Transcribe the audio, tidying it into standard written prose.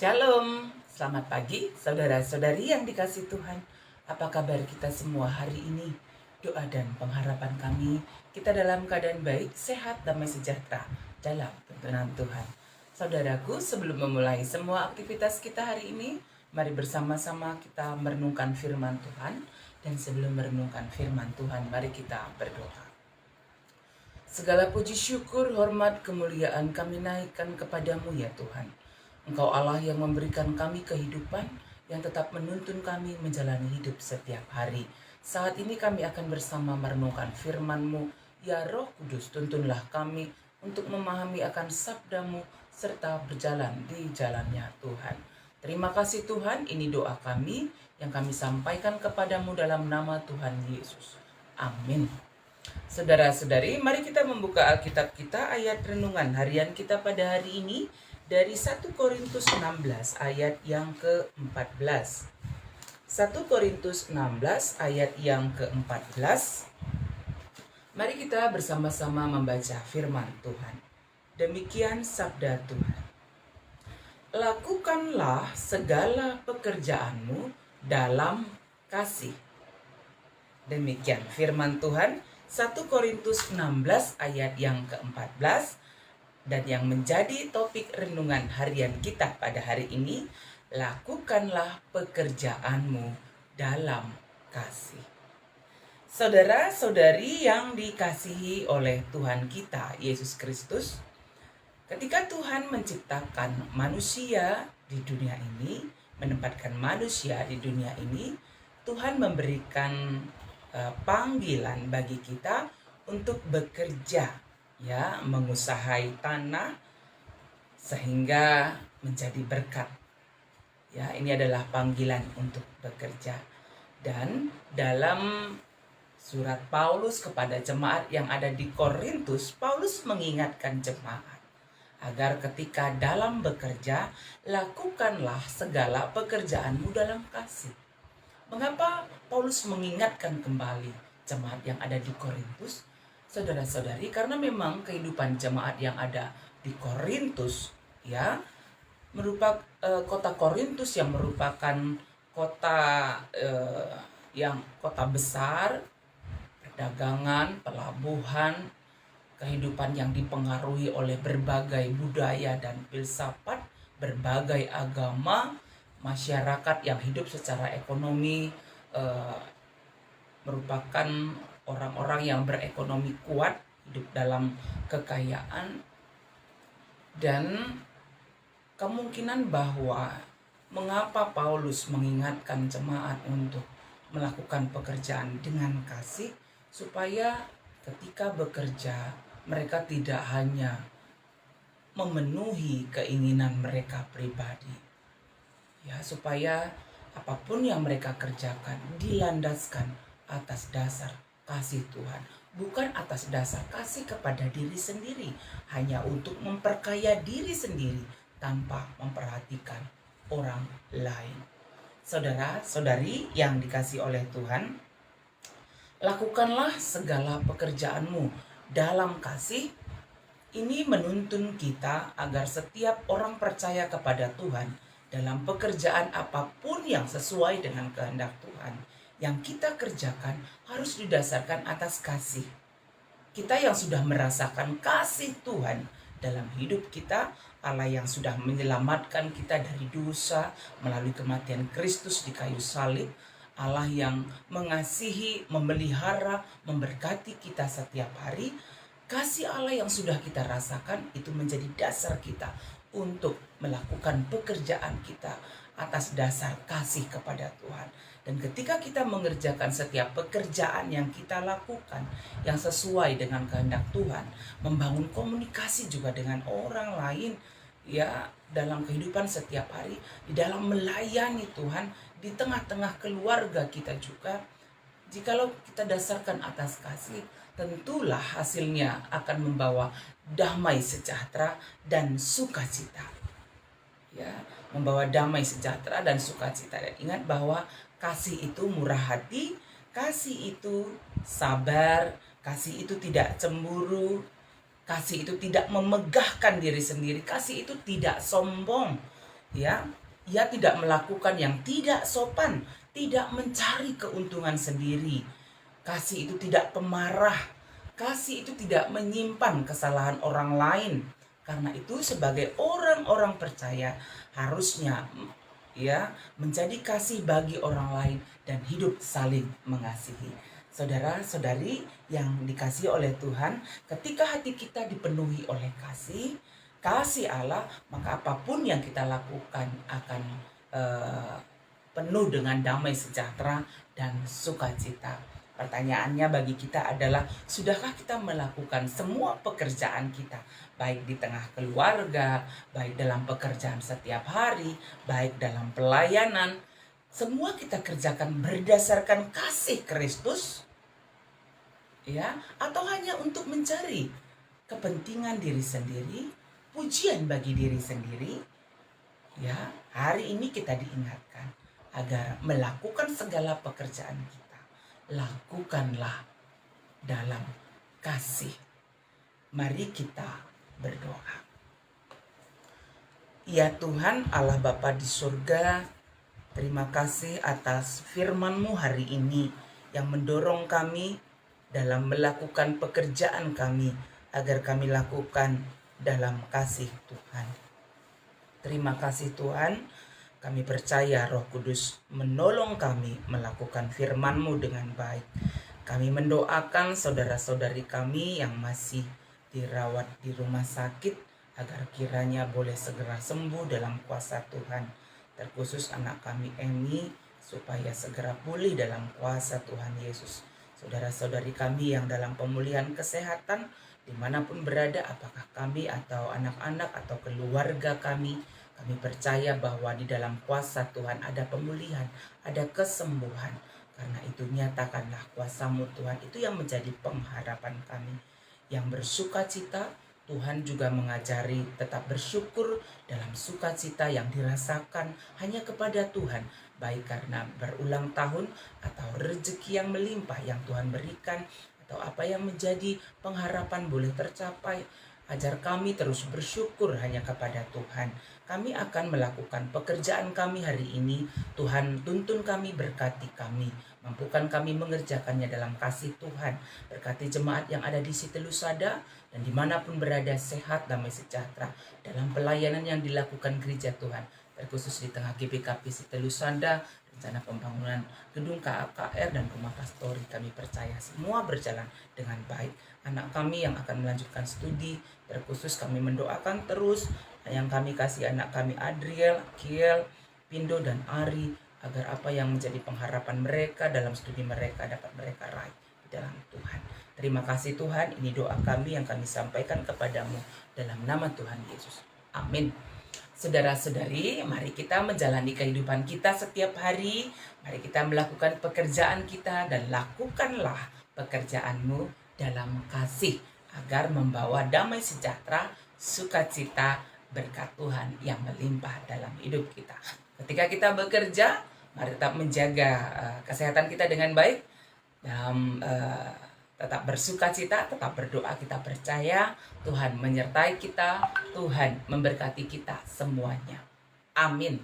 Shalom, selamat pagi saudara-saudari yang dikasihi Tuhan. Apa kabar kita semua hari ini? Doa dan pengharapan kami, kita dalam keadaan baik, sehat, damai sejahtera dalam tuntunan Tuhan. Saudaraku, sebelum memulai semua aktivitas kita hari ini, mari bersama-sama kita merenungkan firman Tuhan. Dan sebelum merenungkan firman Tuhan, mari kita berdoa. Segala puji syukur, hormat, kemuliaan kami naikkan kepadamu ya Tuhan. Engkau Allah yang memberikan kami kehidupan, yang tetap menuntun kami menjalani hidup setiap hari. Saat ini kami akan bersama merenungkan firman-Mu. Ya Roh Kudus, tuntunlah kami untuk memahami akan sabda-Mu serta berjalan di jalannya Tuhan. Terima kasih Tuhan, ini doa kami yang kami sampaikan kepadamu dalam nama Tuhan Yesus. Amin. Saudara-saudari, mari kita membuka Alkitab kita, ayat renungan harian kita pada hari ini dari 1 Korintus 16 ayat yang ke-14. 1 Korintus 16 ayat yang ke-14. Mari kita bersama-sama membaca firman Tuhan. Demikian sabda Tuhan. Lakukanlah segala pekerjaanmu dalam kasih. Demikian firman Tuhan, 1 Korintus 16 ayat yang ke-14. Dan yang menjadi topik renungan harian kita pada hari ini, lakukanlah pekerjaanmu dalam kasih. Saudara-saudari yang dikasihi oleh Tuhan kita, Yesus Kristus, ketika Tuhan menciptakan manusia di dunia ini, menempatkan manusia di dunia ini, Tuhan memberikan panggilan bagi kita untuk bekerja, ya, mengusahai tanah sehingga menjadi berkat. Ya, ini adalah panggilan untuk bekerja. Dan dalam surat Paulus kepada jemaat yang ada di Korintus, Paulus mengingatkan jemaat agar ketika dalam bekerja, lakukanlah segala pekerjaanmu dalam kasih. Mengapa Paulus mengingatkan kembali jemaat yang ada di Korintus? Saudara-saudari, karena memang kehidupan jemaat yang ada di Korintus, ya, merupakan kota Korintus yang merupakan kota kota besar, perdagangan, pelabuhan, kehidupan yang dipengaruhi oleh berbagai budaya dan filsafat, berbagai agama, masyarakat yang hidup secara ekonomi, merupakan orang-orang yang berekonomi kuat, hidup dalam kekayaan, dan kemungkinan bahwa mengapa Paulus mengingatkan jemaat untuk melakukan pekerjaan dengan kasih, supaya ketika bekerja mereka tidak hanya memenuhi keinginan mereka pribadi, ya, supaya apapun yang mereka kerjakan dilandaskan atas dasar kasih Tuhan, bukan atas dasar kasih kepada diri sendiri, hanya untuk memperkaya diri sendiri tanpa memperhatikan orang lain. Saudara-saudari yang dikasihi oleh Tuhan, lakukanlah segala pekerjaanmu dalam kasih. Ini menuntun kita agar setiap orang percaya kepada Tuhan dalam pekerjaan apapun yang sesuai dengan kehendak Tuhan, yang kita kerjakan harus didasarkan atas kasih. Kita yang sudah merasakan kasih Tuhan dalam hidup kita, Allah yang sudah menyelamatkan kita dari dosa melalui kematian Kristus di kayu salib, Allah yang mengasihi, memelihara, memberkati kita setiap hari. Kasih Allah yang sudah kita rasakan itu menjadi dasar kita untuk melakukan pekerjaan kita atas dasar kasih kepada Tuhan. Dan ketika kita mengerjakan setiap pekerjaan yang kita lakukan yang sesuai dengan kehendak Tuhan, membangun komunikasi juga dengan orang lain, ya, dalam kehidupan setiap hari, di dalam melayani Tuhan, di tengah-tengah keluarga kita juga, jikalau kita dasarkan atas kasih, tentulah hasilnya akan membawa damai sejahtera dan sukacita. Ya, membawa damai sejahtera dan sukacita. Dan ingat bahwa kasih itu murah hati, kasih itu sabar, kasih itu tidak cemburu, kasih itu tidak memegahkan diri sendiri, kasih itu tidak sombong. ya, ia tidak melakukan yang tidak sopan, tidak mencari keuntungan sendiri. Kasih itu tidak pemarah, kasih itu tidak menyimpan kesalahan orang lain. Karena itu sebagai orang-orang percaya harusnya ya menjadi kasih bagi orang lain dan hidup saling mengasihi. Saudara-saudari yang dikasihi oleh Tuhan, ketika hati kita dipenuhi oleh kasih Allah, maka apapun yang kita lakukan akan penuh dengan damai sejahtera dan sukacita. Pertanyaannya bagi kita adalah, sudahkah kita melakukan semua pekerjaan kita, baik di tengah keluarga, baik dalam pekerjaan setiap hari, baik dalam pelayanan, semua kita kerjakan berdasarkan kasih Kristus, ya, atau hanya untuk mencari kepentingan diri sendiri, pujian bagi diri sendiri? Ya, hari ini kita diingatkan agar melakukan segala pekerjaan kita, lakukanlah dalam kasih. Mari kita berdoa. Ya Tuhan Allah Bapa di surga, terima kasih atas firman-Mu hari ini yang mendorong kami dalam melakukan pekerjaan kami agar kami lakukan dalam kasih Tuhan. Terima kasih Tuhan, kami percaya Roh Kudus menolong kami melakukan firman-Mu dengan baik. Kami mendoakan saudara-saudari kami yang masih dirawat di rumah sakit agar kiranya boleh segera sembuh dalam kuasa Tuhan. Terkhusus anak kami Emi supaya segera pulih dalam kuasa Tuhan Yesus. Saudara-saudari kami yang dalam pemulihan kesehatan dimanapun berada, apakah kami atau anak-anak atau keluarga kami percaya bahwa di dalam kuasa Tuhan ada pemulihan, ada kesembuhan. Karena itu nyatakanlah kuasa-Mu Tuhan, itu yang menjadi pengharapan kami. Yang bersuka cita, Tuhan juga mengajari tetap bersyukur dalam sukacita yang dirasakan hanya kepada Tuhan, baik karena berulang tahun atau rezeki yang melimpah yang Tuhan berikan, atau apa yang menjadi pengharapan boleh tercapai. Ajar kami terus bersyukur hanya kepada Tuhan. Kami akan melakukan pekerjaan kami hari ini. Tuhan tuntun kami, berkati kami. Mampukan kami mengerjakannya dalam kasih Tuhan. Berkati jemaat yang ada di Siti Lusada dan dimanapun berada, sehat, damai sejahtera dalam pelayanan yang dilakukan gereja Tuhan. Terkhusus di tengah GBKP Siti Lusada, rencana pembangunan gedung KKR dan rumah pastori, kami percaya semua berjalan dengan baik. Anak kami yang akan melanjutkan studi, terkhusus kami mendoakan terus yang kami kasih anak kami Adriel, Kiel, Pindo dan Ari, agar apa yang menjadi pengharapan mereka dalam studi mereka dapat mereka raih di dalam Tuhan. Terima kasih Tuhan, ini doa kami yang kami sampaikan kepadamu dalam nama Tuhan Yesus. Amin. Saudara-saudari, mari kita menjalani kehidupan kita setiap hari. Mari kita melakukan pekerjaan kita dan lakukanlah pekerjaanmu dalam kasih agar membawa damai sejahtera, sukacita, berkat Tuhan yang melimpah dalam hidup kita. Ketika kita bekerja, mari tetap menjaga kesehatan kita dengan baik, dalam tetap bersukacita, tetap berdoa. Kita percaya Tuhan menyertai kita, Tuhan memberkati kita semuanya. Amin.